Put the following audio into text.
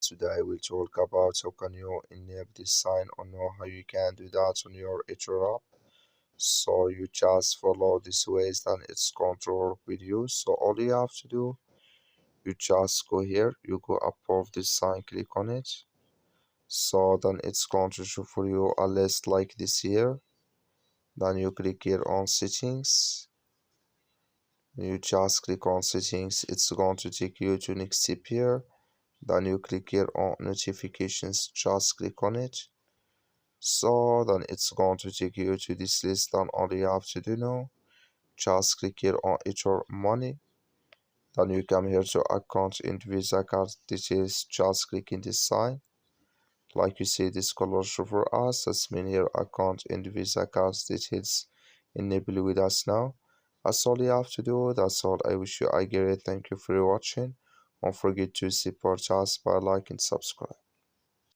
Today we'll talk about how can you enable this sign or know how you can do that on your eToro app. So you just follow these ways, then it's going to work with you. So all you have to do, you just go here, you go above this sign, click on it. So then it's going to show for you a list like this here. Then you click here on settings. You just click on settings, it's going to take you to next step here. Then you click here on notifications, just click on it. So then it's going to take you to this list. Then all you have to do now, just click here on eToro money. Then you come here to account and visa card details, just click in this sign. Like you see this color show for us, that's mean here account and visa card details enable with us now. That's all you have to do. That's all. I wish you a great thank you for watching. Don't forget to support us by like and subscribe.